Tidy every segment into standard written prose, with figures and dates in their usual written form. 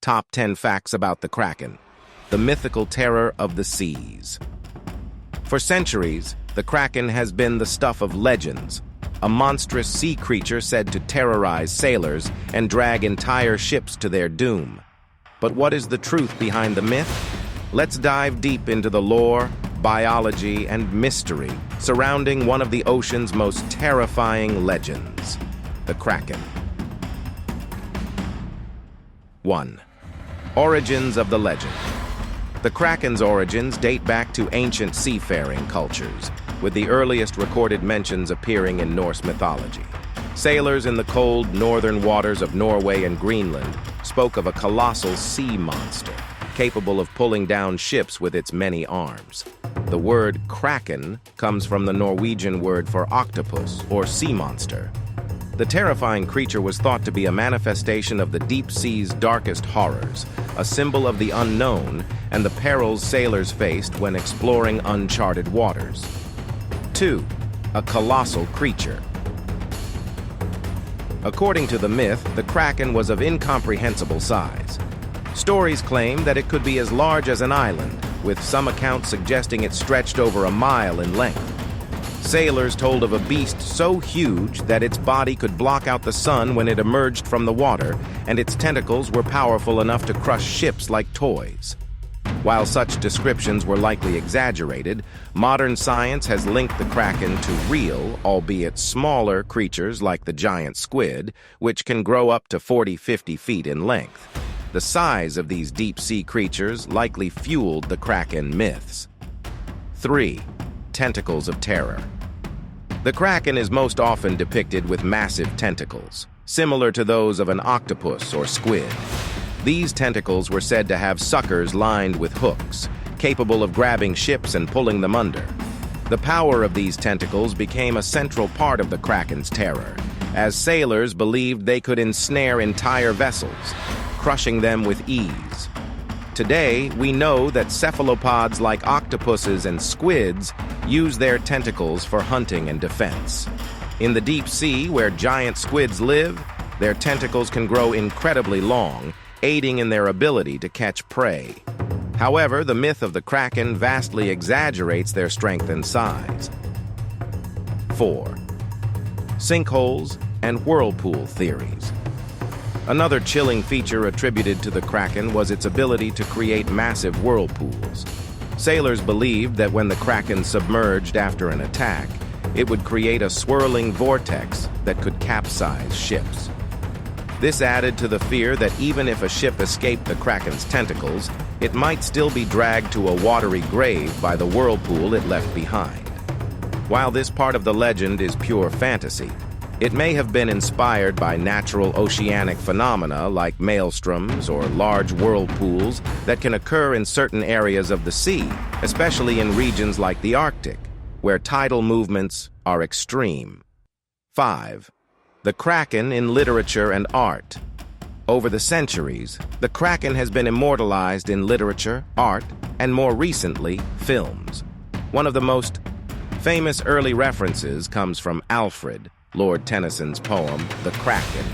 Top 10 Facts About the Kraken, the mythical terror of the seas. For centuries, the Kraken has been the stuff of legends, a monstrous sea creature said to terrorize sailors and drag entire ships to their doom. But what is the truth behind the myth? Let's dive deep into the lore, biology, and mystery surrounding one of the ocean's most terrifying legends, the Kraken. 1. Origins of the legend. The Kraken's origins date back to ancient seafaring cultures, with the earliest recorded mentions appearing in Norse mythology. Sailors in the cold northern waters of Norway and Greenland spoke of a colossal sea monster, capable of pulling down ships with its many arms. The word Kraken comes from the Norwegian word for octopus or sea monster. The terrifying creature was thought to be a manifestation of the deep sea's darkest horrors, a symbol of the unknown and the perils sailors faced when exploring uncharted waters. 2. A colossal creature. According to the myth, the Kraken was of incomprehensible size. Stories claim that it could be as large as an island, with some accounts suggesting it stretched over a mile in length. Sailors told of a beast so huge that its body could block out the sun when it emerged from the water, and its tentacles were powerful enough to crush ships like toys. While such descriptions were likely exaggerated, modern science has linked the Kraken to real, albeit smaller, creatures like the giant squid, which can grow up to 40-50 feet in length. The size of these deep-sea creatures likely fueled the Kraken myths. 3. Tentacles of terror. The Kraken is most often depicted with massive tentacles, similar to those of an octopus or squid. These tentacles were said to have suckers lined with hooks, capable of grabbing ships and pulling them under. The power of these tentacles became a central part of the Kraken's terror, as sailors believed they could ensnare entire vessels, crushing them with ease. Today, we know that cephalopods like octopuses and squids use their tentacles for hunting and defense. In the deep sea, where giant squids live, their tentacles can grow incredibly long, aiding in their ability to catch prey. However, the myth of the Kraken vastly exaggerates their strength and size. 4. Sinkholes and whirlpool theories. Another chilling feature attributed to the Kraken was its ability to create massive whirlpools. Sailors believed that when the Kraken submerged after an attack, it would create a swirling vortex that could capsize ships. This added to the fear that even if a ship escaped the Kraken's tentacles, it might still be dragged to a watery grave by the whirlpool it left behind. While this part of the legend is pure fantasy, it may have been inspired by natural oceanic phenomena like maelstroms or large whirlpools that can occur in certain areas of the sea, especially in regions like the Arctic, where tidal movements are extreme. 5. The Kraken in literature and art. Over the centuries, the Kraken has been immortalized in literature, art, and more recently, films. One of the most famous early references comes from Alfred, Lord Tennyson's poem, The Kraken,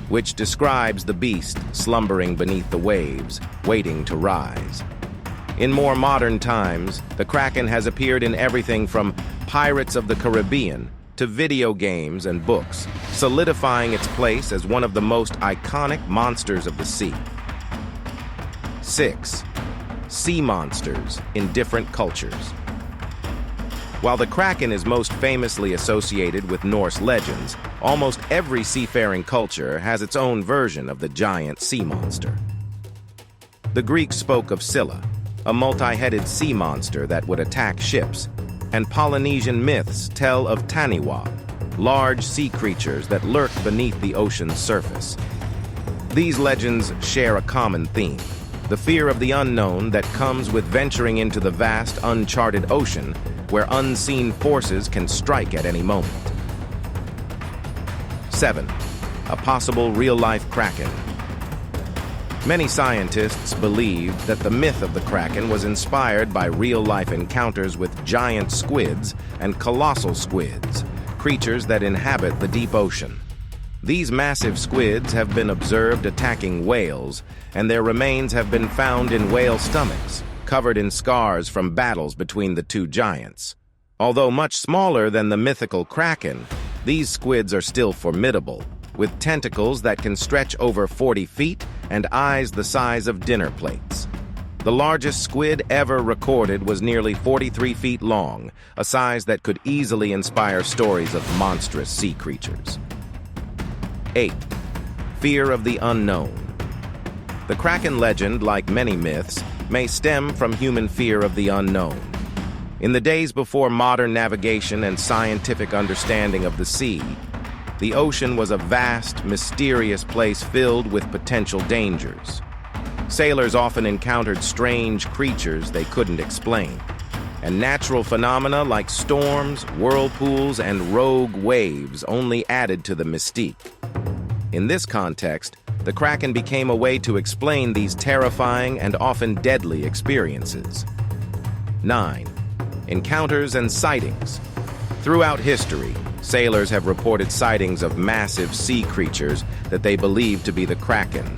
which describes the beast slumbering beneath the waves, waiting to rise. In more modern times, the Kraken has appeared in everything from Pirates of the Caribbean to video games and books, solidifying its place as one of the most iconic monsters of the sea. 6. Sea monsters in different cultures. While the Kraken is most famously associated with Norse legends, almost every seafaring culture has its own version of the giant sea monster. The Greeks spoke of Scylla, a multi-headed sea monster that would attack ships, and Polynesian myths tell of Taniwha, large sea creatures that lurk beneath the ocean's surface. These legends share a common theme, the fear of the unknown that comes with venturing into the vast, uncharted ocean where unseen forces can strike at any moment. 7. A possible real-life Kraken. Many scientists believe that the myth of the Kraken was inspired by real-life encounters with giant squids and colossal squids, creatures that inhabit the deep ocean. These massive squids have been observed attacking whales, and their remains have been found in whale stomachs, covered in scars from battles between the two giants. Although much smaller than the mythical Kraken, these squids are still formidable, with tentacles that can stretch over 40 feet and eyes the size of dinner plates. The largest squid ever recorded was nearly 43 feet long, a size that could easily inspire stories of monstrous sea creatures. 8. Fear of the unknown. The Kraken legend, like many myths, may stem from human fear of the unknown. In the days before modern navigation and scientific understanding of the sea, the ocean was a vast, mysterious place filled with potential dangers. Sailors often encountered strange creatures they couldn't explain, and natural phenomena like storms, whirlpools, and rogue waves only added to the mystique. In this context, the Kraken became a way to explain these terrifying and often deadly experiences. 9. Encounters and sightings. Throughout history, sailors have reported sightings of massive sea creatures that they believed to be the Kraken.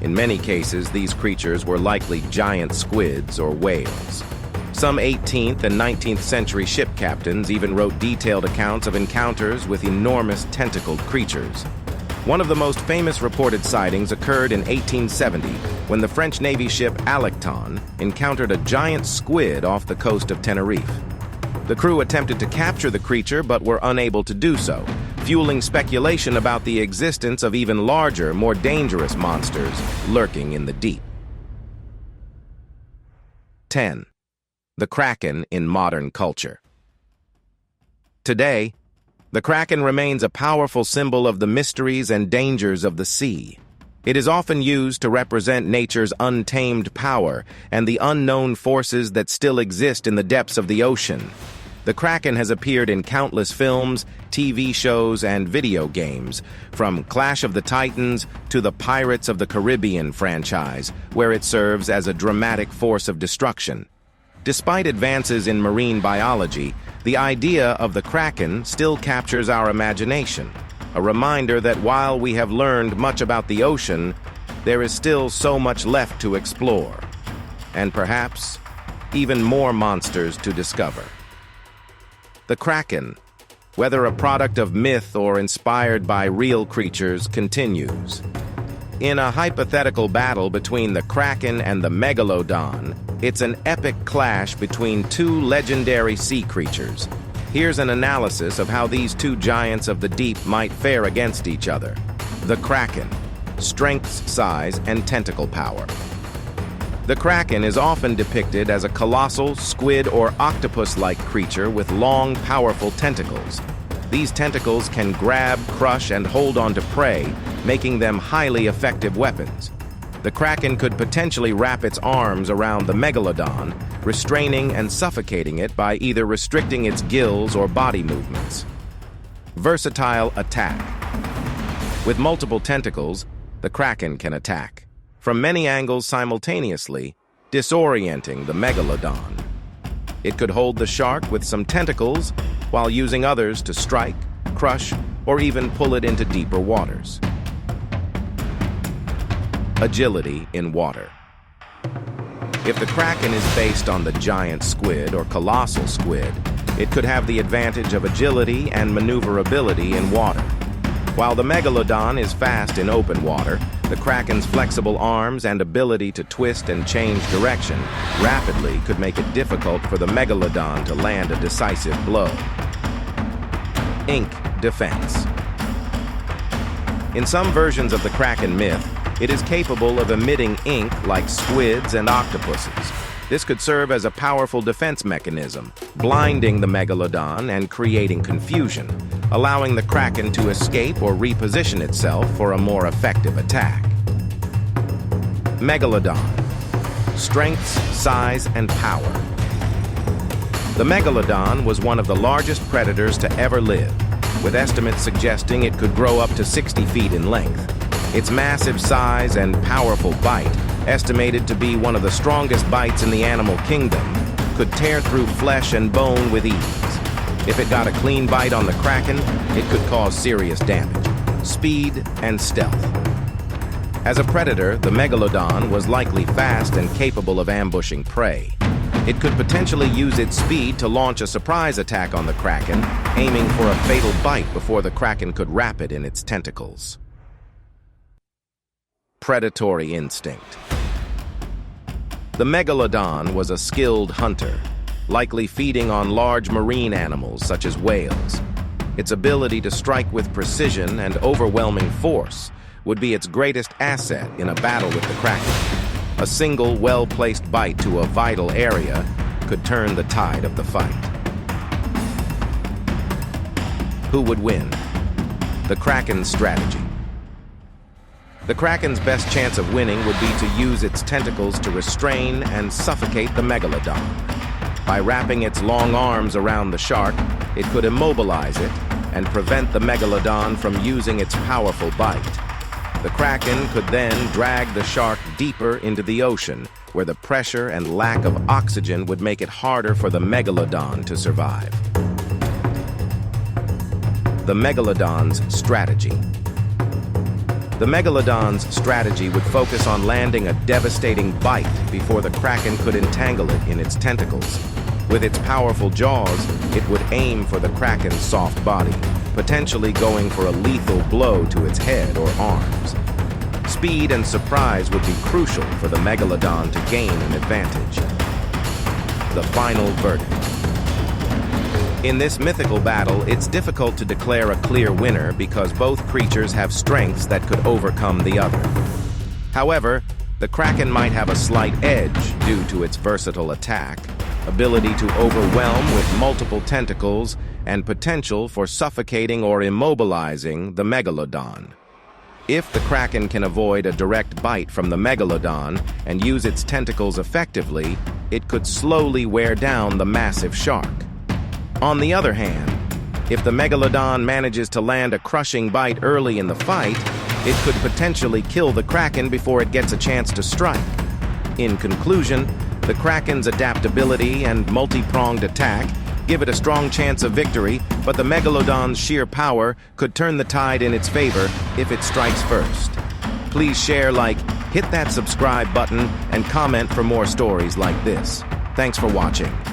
In many cases, these creatures were likely giant squids or whales. Some 18th and 19th century ship captains even wrote detailed accounts of encounters with enormous tentacled creatures. One of the most famous reported sightings occurred in 1870 when the French Navy ship Megalodon encountered a giant squid off the coast of Tenerife. The crew attempted to capture the creature but were unable to do so, fueling speculation about the existence of even larger, more dangerous monsters lurking in the deep. 10. The Kraken in modern culture. Today, the Kraken remains a powerful symbol of the mysteries and dangers of the sea. It is often used to represent nature's untamed power and the unknown forces that still exist in the depths of the ocean. The Kraken has appeared in countless films, TV shows, and video games, from Clash of the Titans to the Pirates of the Caribbean franchise, where it serves as a dramatic force of destruction. Despite advances in marine biology, the idea of the Kraken still captures our imagination, a reminder that while we have learned much about the ocean, there is still so much left to explore, and perhaps even more monsters to discover. The Kraken, whether a product of myth or inspired by real creatures, continues. In a hypothetical battle between the Kraken and the Megalodon, it's an epic clash between two legendary sea creatures. Here's an analysis of how these two giants of the deep might fare against each other. The Kraken: strength, size, and tentacle power. The Kraken is often depicted as a colossal, squid or octopus-like creature with long, powerful tentacles. These tentacles can grab, crush, and hold onto prey, making them highly effective weapons. The Kraken could potentially wrap its arms around the Megalodon, restraining and suffocating it by either restricting its gills or body movements. Versatile attack. With multiple tentacles, the Kraken can attack from many angles simultaneously, disorienting the Megalodon. It could hold the shark with some tentacles while using others to strike, crush, or even pull it into deeper waters. Agility in water. If the Kraken is based on the giant squid or colossal squid, it could have the advantage of agility and maneuverability in water. While the Megalodon is fast in open water, the Kraken's flexible arms and ability to twist and change direction rapidly could make it difficult for the Megalodon to land a decisive blow. Ink defense. In some versions of the Kraken myth, it is capable of emitting ink like squids and octopuses. This could serve as a powerful defense mechanism, blinding the Megalodon and creating confusion, allowing the Kraken to escape or reposition itself for a more effective attack. Megalodon: strengths, size, and power. The Megalodon was one of the largest predators to ever live, with estimates suggesting it could grow up to 60 feet in length. Its massive size and powerful bite, estimated to be one of the strongest bites in the animal kingdom, could tear through flesh and bone with ease. If it got a clean bite on the Kraken, it could cause serious damage. speed, and stealth. As a predator, the Megalodon was likely fast and capable of ambushing prey. It could potentially use its speed to launch a surprise attack on the Kraken, aiming for a fatal bite before the Kraken could wrap it in its tentacles. Predatory instinct. The Megalodon was a skilled hunter, likely feeding on large marine animals such as whales. Its ability to strike with precision and overwhelming force would be its greatest asset in a battle with the Kraken. A single, well-placed bite to a vital area could turn the tide of the fight. Who would win? The Kraken's strategy. The Kraken's best chance of winning would be to use its tentacles to restrain and suffocate the Megalodon. By wrapping its long arms around the shark, it could immobilize it and prevent the Megalodon from using its powerful bite. The Kraken could then drag the shark deeper into the ocean, where the pressure and lack of oxygen would make it harder for the Megalodon to survive. The Megalodon's strategy. The Megalodon's strategy would focus on landing a devastating bite before the Kraken could entangle it in its tentacles. With its powerful jaws, it would aim for the Kraken's soft body, potentially going for a lethal blow to its head or arms. Speed and surprise would be crucial for the Megalodon to gain an advantage. The final verdict. In this mythical battle, it's difficult to declare a clear winner because both creatures have strengths that could overcome the other. However, the Kraken might have a slight edge due to its versatile attack, ability to overwhelm with multiple tentacles, and potential for suffocating or immobilizing the Megalodon. If the Kraken can avoid a direct bite from the Megalodon and use its tentacles effectively, it could slowly wear down the massive shark. On the other hand, if the Megalodon manages to land a crushing bite early in the fight, it could potentially kill the Kraken before it gets a chance to strike. In conclusion, the Kraken's adaptability and multi-pronged attack give it a strong chance of victory, but the Megalodon's sheer power could turn the tide in its favor if it strikes first. Please share, like, hit that subscribe button, and comment for more stories like this. Thanks for watching.